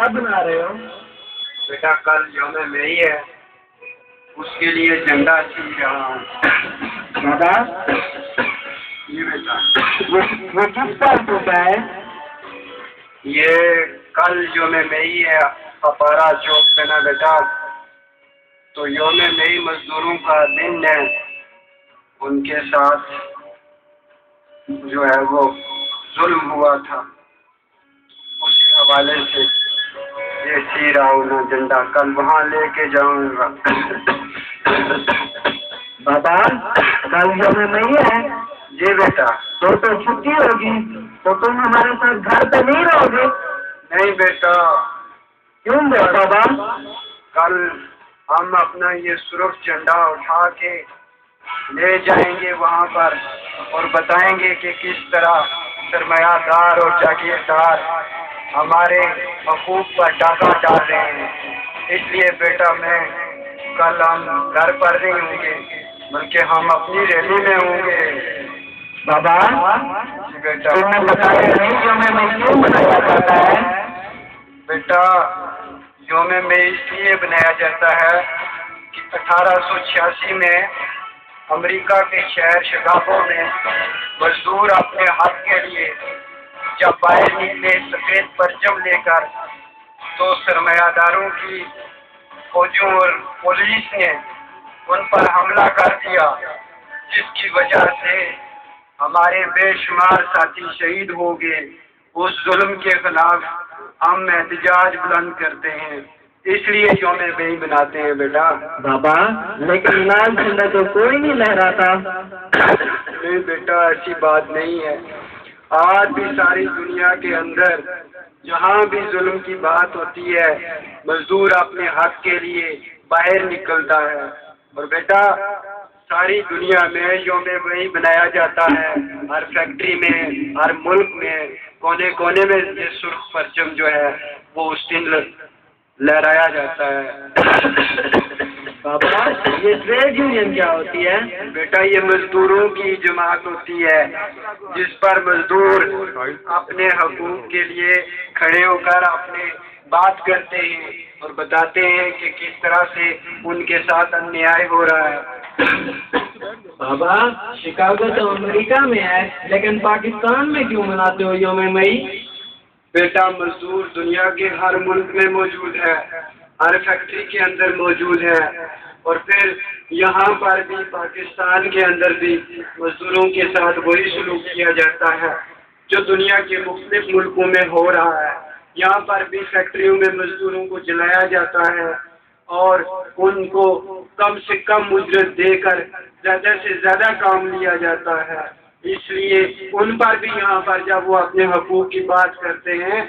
کیا بنا رہے ہو؟ بیٹا کل یوم مئی ہے، اس کے لیے جھنڈا سیکھ رہا ہوں۔ دادا جی بیٹا، وہ کس بات ہوتا ہے؟ یہ کل یوم مئی ہے، اپارا چوک پہ نا بیٹا، تو یوم مئی مزدوروں کا دن ہے، ان کے ساتھ جو ہے وہ ظلم ہوا تھا، اس حوالے سے یہ سی رہا ہوں نا جھنڈا، کل وہاں لے کے جاؤں گا۔ بابا کل یوم مئی ہے؟ جی بیٹا۔ تو چھٹی ہوگی، تو تم ہمارے ساتھ گھر پہ نہیں رہو گے؟ نہیں بیٹا، کیوں بابا؟ کل ہم اپنا یہ سرخ جھنڈا اٹھا کے لے جائیں گے وہاں پر اور بتائیں گے کہ کس طرح سرمایہ دار اور جاگیردار ہمارے حقوق پر ڈاکہ ڈال رہے ہیں۔ اس لیے بیٹا کل ہم گھر پر نہیں ہوں گے بلکہ ہم اپنی ریلی میں ہوں گے۔ بابا بیٹا تم نے بتایا نہیں یوم مئی کیوں منایا جاتا ہے؟ بیٹا یوم مئی اس لیے بنایا جاتا ہے کہ 1886 میں امریکہ کے شہر شکاگو میں مزدور اپنے حق کے لیے جب باہر نکلے سفید پرچم لے کر، تو سرمایہ داروں کی فوجوں اور پولیس نے ان پر حملہ کر دیا، جس کی وجہ سے ہمارے بے شمار ساتھی شہید ہو گئے۔ اس ظلم کے خلاف ہم احتجاج بلند کرتے ہیں، اس لیے یوم مئی مناتے ہیں بیٹا۔ بابا لیکن لال جھنڈا تو کوئی نہیں لہراتا۔ نہیں بیٹا، ایسی بات نہیں ہے، آج بھی ساری دنیا کے اندر جہاں بھی ظلم کی بات ہوتی ہے، مزدور اپنے حق کے لیے باہر نکلتا ہے، اور بیٹا ساری دنیا میں یوم مئی منایا جاتا ہے، ہر فیکٹری میں، ہر ملک میں، کونے کونے میں یہ سرخ پرچم جو ہے وہ اس دن لہرایا جاتا ہے۔ بابا یہ ٹریڈ یونین کیا ہوتی ہے؟ بیٹا یہ مزدوروں کی جماعت ہوتی ہے، جس پر مزدور اپنے حقوق کے لیے کھڑے ہو کر اپنے بات کرتے ہیں اور بتاتے ہیں کہ کس طرح سے ان کے ساتھ انیائی ہو رہا ہے۔ بابا شکاگو تو امریکہ میں ہے، لیکن پاکستان میں کیوں مناتے ہو یوم مئی؟ بیٹا مزدور دنیا کے ہر ملک میں موجود ہے، ہر فیکٹری کے اندر موجود ہے، اور پھر یہاں پر بھی پاکستان کے اندر بھی مزدوروں کے ساتھ وہی سلوک کیا جاتا ہے جو دنیا کے مختلف ملکوں میں ہو رہا ہے۔ یہاں پر بھی فیکٹریوں میں مزدوروں کو جلایا جاتا ہے اور ان کو کم سے کم اجرت دے کر زیادہ سے زیادہ کام لیا جاتا ہے، اس لیے ان پر بھی یہاں پر جب وہ اپنے حقوق کی بات کرتے ہیں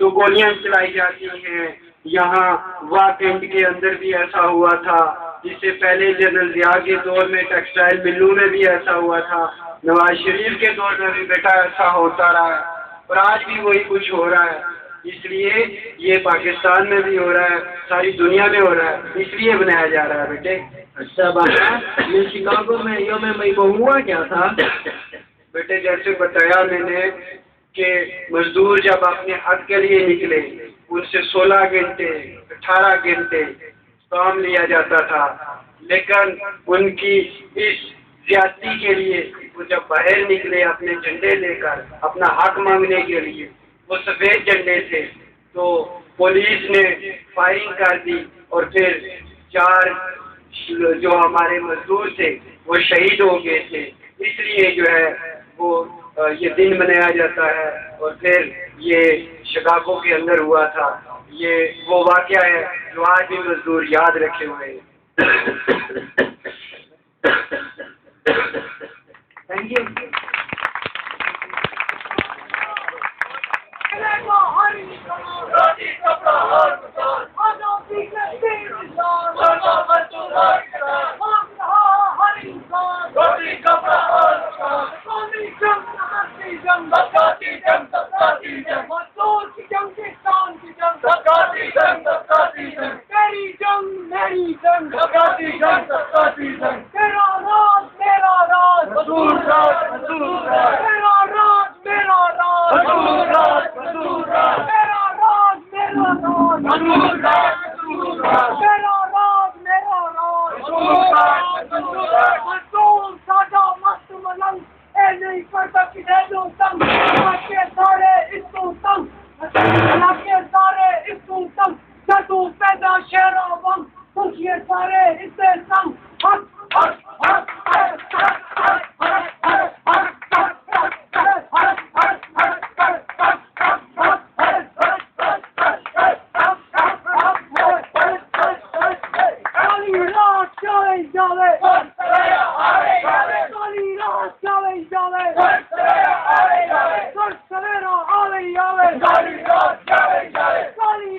تو گولیاں چلائی جاتی ہیں۔ یہاں واٹ اینڈ کے اندر بھی ایسا ہوا تھا، جس سے پہلے جنرل ضیاء کے دور میں ٹیکسٹائل ملوں میں بھی ایسا ہوا تھا، نواز شریف کے دور میں بھی بیٹا ایسا ہوتا رہا ہے، اور آج بھی وہی کچھ ہو رہا ہے۔ اس لیے یہ پاکستان میں بھی ہو رہا ہے، ساری دنیا میں ہو رہا ہے، اس لیے بنایا جا رہا ہے بیٹے۔ اچھا بابا یہ شکاگو میں یوم مئی کو ہوا کیا تھا؟ بیٹے جیسے بتایا میں نے کہ مزدور جب اپنے حق کے لیے نکلے، ان سے 16 گھنٹے 18 گھنٹے کام لیا جاتا تھا، لیکن ان کی اس زیادتی کے لیے وہ جب باہر نکلے اپنے جھنڈے لے کر اپنا حق مانگنے کے لیے، وہ سفید جھنڈے تھے، تو پولیس نے فائرنگ کر دی اور پھر 4 جو ہمارے مزدور تھے وہ شہید ہو گئے تھے۔ اس لیے جو ہے وہ یہ دن منایا جاتا ہے، اور پھر یہ شکاگو کے اندر ہوا تھا۔ یہ وہ واقعہ ہے جو آج بھی مزدور یاد رکھے ہوئے ہیں۔ Thank you. میری جنگ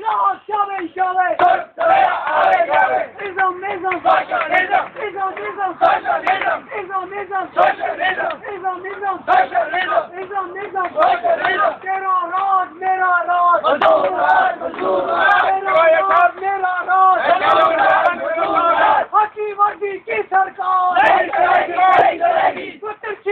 Irak, Şabe, Şabe. Nizam, Nizam. Nizam, Nizam. Nizam, Nizam. Nizam, Nizam. Nizam, Nizam. Tera Raj, Mera Raj. Tera Raj, Mera Raj. Haki Vardi ki sarkar. Sutter